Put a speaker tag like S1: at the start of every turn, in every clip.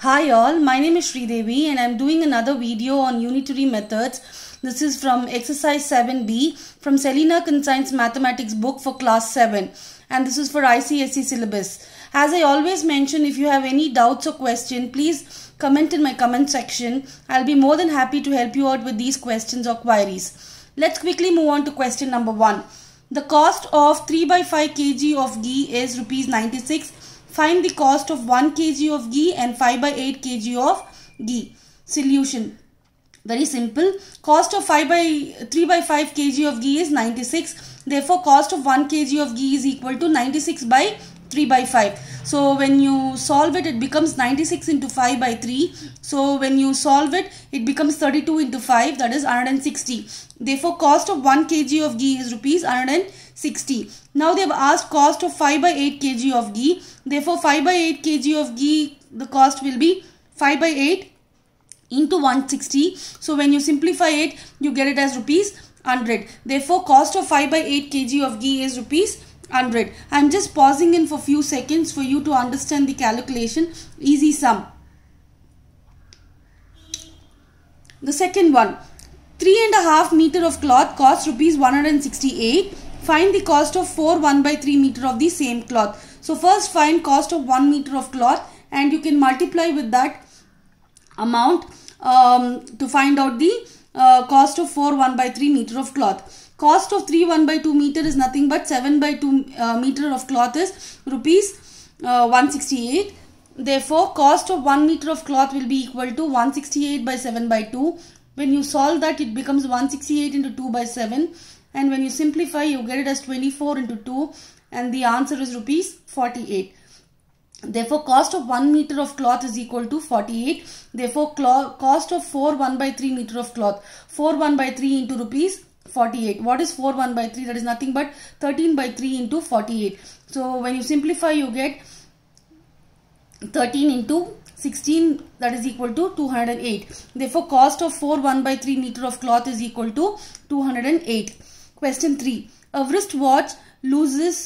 S1: Hi all, my name is Sridevi and I am doing another video on unitary methods. This is from exercise 7B from Selena Conscience Mathematics book for class 7 and this is for ICSE syllabus. As I always mention, if you have any doubts or question, please comment in my comment section. I'll be more than happy to help you out with these questions or queries. Let's quickly move on to question number 1. The cost of 3/5 kg of ghee is rupees 96. Find the cost of 1 kg of ghee and 5/8 kg of ghee. Solution. Very simple. Cost of 3/5 kg of ghee is 96. Therefore, cost of 1 kg of ghee is equal to 96 by 3/5. So, when you solve it, it becomes 96 into 5 by 3. So, when you solve it, it becomes 32 into 5, that is 160. Therefore, cost of 1 kg of ghee is rupees 160. Now, they have asked cost of 5/8 kg of ghee. Therefore, 5/8 kg of ghee, the cost will be 5/8 into 160. So, when you simplify it, you get it as rupees 100. Therefore, cost of 5/8 kg of ghee is rupees 100. I am just pausing in for few seconds for you to understand the calculation. Easy sum. The second one. 3.5 meter of cloth costs rupees 168. Find the cost of 4 1/3 meter of the same cloth. So first find cost of 1 meter of cloth and you can multiply with that amount to find out the cost of 4 1/3 meter of cloth. Cost of 3 1/2 meter is nothing but 7/2 meter of cloth is rupees 168. Therefore, cost of 1 meter of cloth will be equal to 168 by 7/2. When you solve that, it becomes 168 into 2 by 7. And when you simplify, you get it as 24 into 2. And the answer is rupees 48. Therefore, cost of 1 meter of cloth is equal to 48. Therefore, cost of 4 1/3 meter of cloth. 4 1/3 into rupees 48. What is 4 1/3? That is nothing but 13/3 into 48. So, when you simplify, you get 13 into 16, that is equal to 208. Therefore, cost of 4 1/3 meter of cloth is equal to 208. Question 3. A wristwatch loses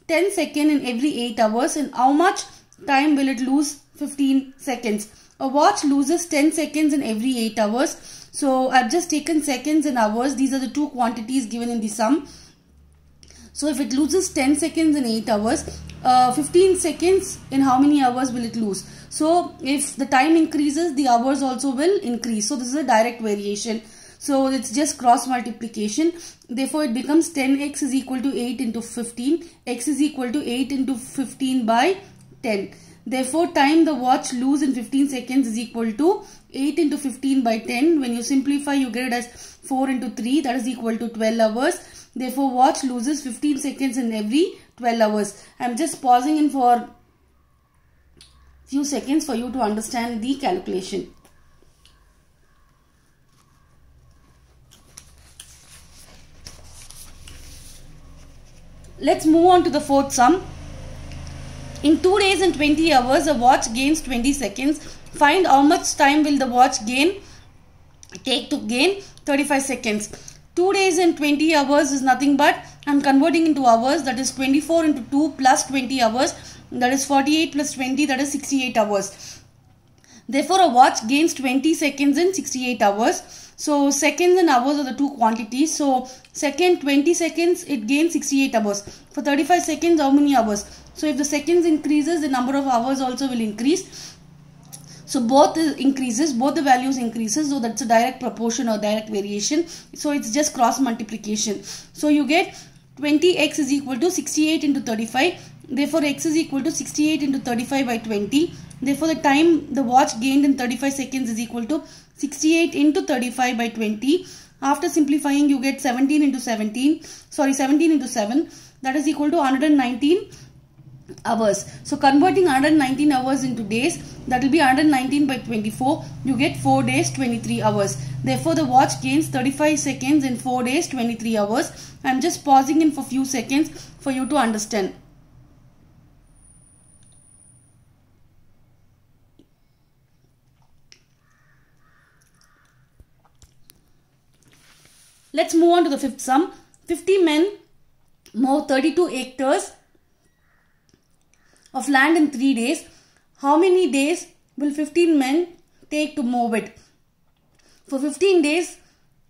S1: 10 seconds in every 8 hours. In how much time will it lose? 15 seconds. A watch loses 10 seconds in every 8 hours. So, I've just taken seconds and hours. These are the two quantities given in the sum. So, if it loses 10 seconds in 8 hours, 15 seconds in how many hours will it lose? So, if the time increases, the hours also will increase. So, this is a direct variation. So, it's just cross multiplication. Therefore, it becomes 10x is equal to 8 into 15. X is equal to 8 into 15 by 10. Therefore, time the watch lose in 15 seconds is equal to 8 into 15 by 10. When you simplify, you get it as 4 into 3. That is equal to 12 hours. Therefore, watch loses 15 seconds in every 12 hours. I am just pausing in for few seconds for you to understand the calculation. Let's move on to the fourth sum. In 2 days and 20 hours, a watch gains 20 seconds. Find how much time will the watch take to gain 35 seconds. 2 days and 20 hours is nothing but, I am converting into hours, that is 24 into 2 plus 20 hours, that is 48 plus 20, that is 68 hours. Therefore, a watch gains 20 seconds in 68 hours. So, seconds and hours are the two quantities. So, second 20 seconds, it gains 68 hours. For 35 seconds, how many hours? So, if the seconds increases, the number of hours also will increase. So, both increases, both the values increases. So, that's a direct proportion or direct variation. So, it's just cross multiplication. So, you get 20x is equal to 68 into 35. Therefore, x is equal to 68 into 35 by 20. Therefore, the time the watch gained in 35 seconds is equal to 68 into 35 by 20. After simplifying, you get 17 into 17 into 7. That is equal to 119 hours. So, converting 119 hours into days, that will be 119 by 24. You get 4 days, 23 hours. Therefore, the watch gains 35 seconds in 4 days, 23 hours. I am just pausing in for few seconds for you to understand. Let's move on to the fifth sum. 50 men mow 32 hectares of land in 3 days. How many days will 15 men take to mow it? For 15 days,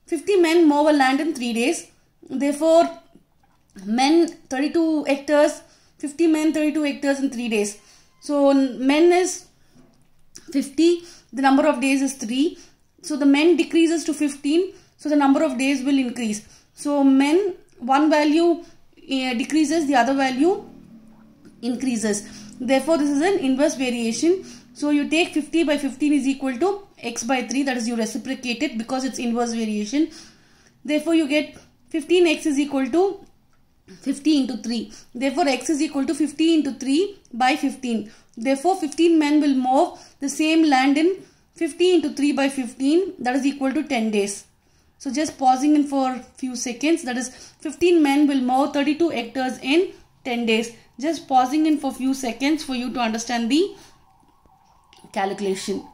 S1: 50 men mow a land in 3 days. Therefore, men 32 hectares, 50 men 32 hectares in 3 days. So, men is 50, the number of days is 3. So, the men decreases to 15, so the number of days will increase. So, men, one value decreases, the other value increases. Therefore, this is an inverse variation. So, you take 50 by 15 is equal to x by 3, that is you reciprocate it because it's inverse variation. Therefore, you get 15x is equal to 50 into 3. Therefore, x is equal to 50 into 3 by 15. Therefore, 15 men will mow the same land in 50 into 3 by 15, that is equal to 10 days. So, just pausing in for few seconds, that is 15 men will mow 32 hectares in 10 days. Just pausing in for few seconds for you to understand the calculation.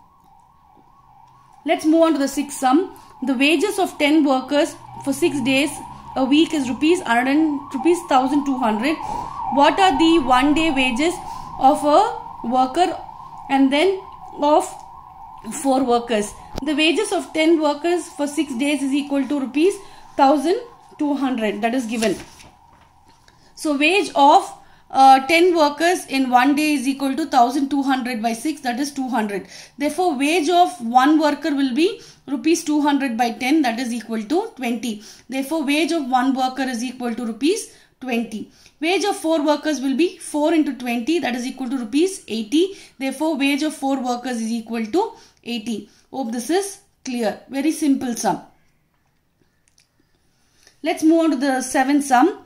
S1: Let's move on to the sixth sum. The wages of 10 workers for 6 days a week is rupees 1,200. What are the 1 day wages of a worker and then of 4 workers? The wages of 10 workers for 6 days is equal to rupees 1,200, that is given. So wage of 10 workers in 1 day is equal to 1,200 by 6, that is 200. Therefore, wage of 1 worker will be rupees 200 by 10, that is equal to 20. Therefore, wage of 1 worker is equal to rupees 20. Wage of 4 workers will be 4 into 20, that is equal to rupees 80. Therefore, wage of 4 workers is equal to 80. Hope this is clear. Very simple sum. Let's move on to the seventh sum.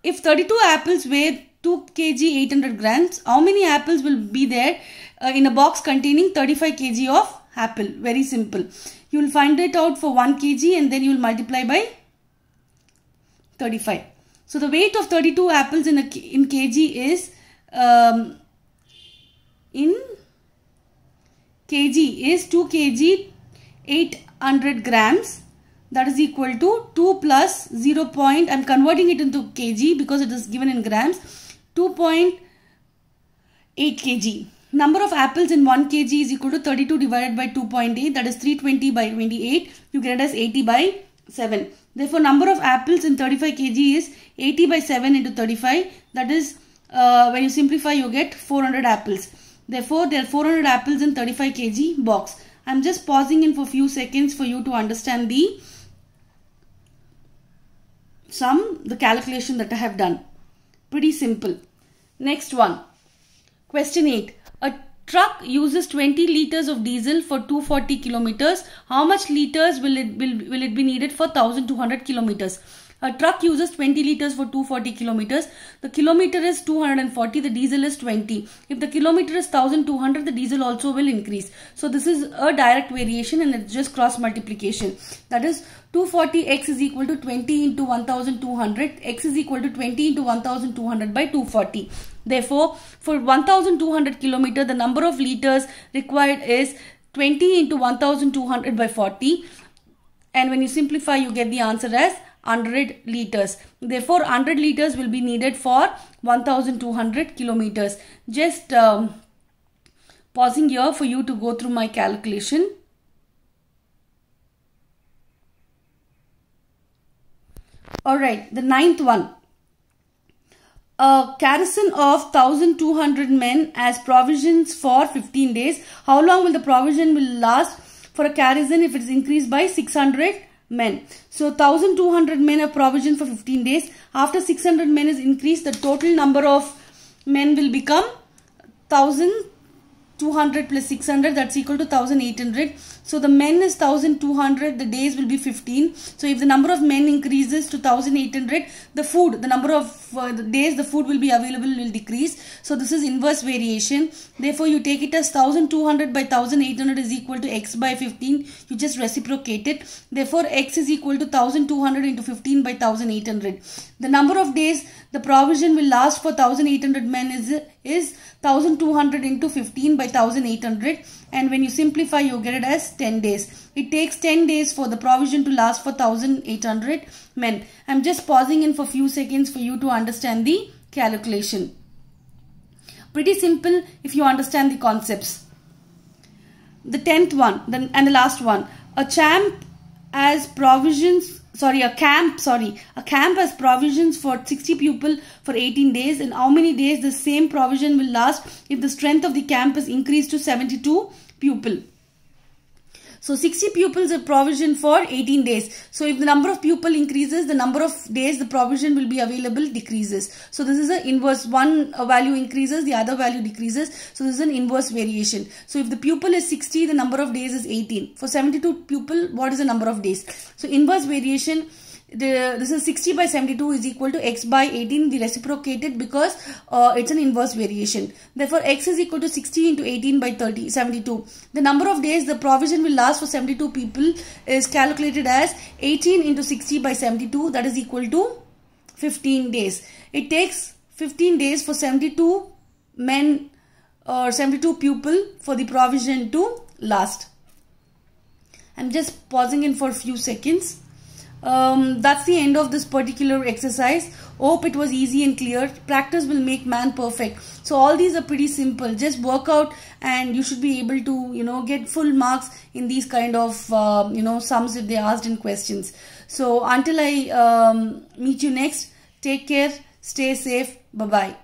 S1: If 32 apples weigh 2 kg 800 grams, how many apples will be there in a box containing 35 kg of apple? Very simple. You will find it out for 1 kg and then you will multiply by 35. So, the weight of 32 apples in kg is in kg is 2 kg 800 grams. That is equal to 2 plus 0. I am converting it into kg because it is given in grams. 2.8 kg. Number of apples in 1 kg is equal to 32 divided by 2.8. That is 320 by 28. You get it as 80 by 7. Therefore, number of apples in 35 kg is 80 by 7 into 35. That is, when you simplify, you get 400 apples. Therefore, there are 400 apples in 35 kg box. I am just pausing in for few seconds for you to understand the sum, the calculation that I have done. Pretty simple. Next one. Question 8. A truck uses 20 liters of diesel for 240 kilometers. How much liters will it be needed for 1200 kilometers? A truck uses 20 liters for 240 kilometers. The kilometer is 240, the diesel is 20. If the kilometer is 1200, the diesel also will increase. So this is a direct variation and it's just cross multiplication. That is 240x is equal to 20 into 1200. X is equal to 20 into 1200 by 240. Therefore, for 1200 kilometer, the number of liters required is 20 into 1200 by 40. And when you simplify, you get the answer as 100 liters. Therefore, 100 liters will be needed for 1200 kilometers. Just pausing here for you to go through my calculation. Alright, the ninth one. A garrison of 1200 men as provisions for 15 days. How long will the provision will last for a garrison if it is increased by 600 men? So 1200 men have provision for 15 days. After 600 men is increased, the total number of men will become 1200 plus 600, that's equal to 1800. So the men is 1200, the days will be 15. So if the number of men increases to 1800, the food, the number of the days the food will be available will decrease. So this is inverse variation. Therefore you take it as 1200 by 1800 is equal to x by 15. You just reciprocate it. Therefore x is equal to 1200 into 15 by 1800. The number of days the provision will last for 1800 men is 1200 into 15 by 1800, and when you simplify you get it as 10 days. It takes 10 days for the provision to last for 1800 men. I am just pausing in for few seconds for you to understand the calculation. Pretty simple if you understand the concepts. The 10th one and the last one. A camp has provisions for 60 people for 18 days. In how many days the same provision will last if the strength of the camp is increased to 72 people? So 60 pupils are provision for 18 days. So if the number of people increases, the number of days the provision will be available decreases. So this is an inverse. One value increases, the other value decreases. So this is an inverse variation. So if the pupil is 60, the number of days is 18. For 72 pupil, what is the number of days? So inverse variation, this is 60 by 72 is equal to x by 18, the reciprocated, because it's an inverse variation. Therefore, x is equal to 60 into 18 by 72. The number of days the provision will last for 72 people is calculated as 18 into 60 by 72, that is equal to 15 days. It takes 15 days for 72 men or 72 pupil for the provision to last. I'm just pausing in for a few seconds. That's the end of this particular exercise. Hope it was easy and clear. Practice will make man perfect. So all these are pretty simple. Just work out and you should be able to, get full marks in these kind of, sums if they asked in questions. So until I meet you next, take care, stay safe, bye-bye.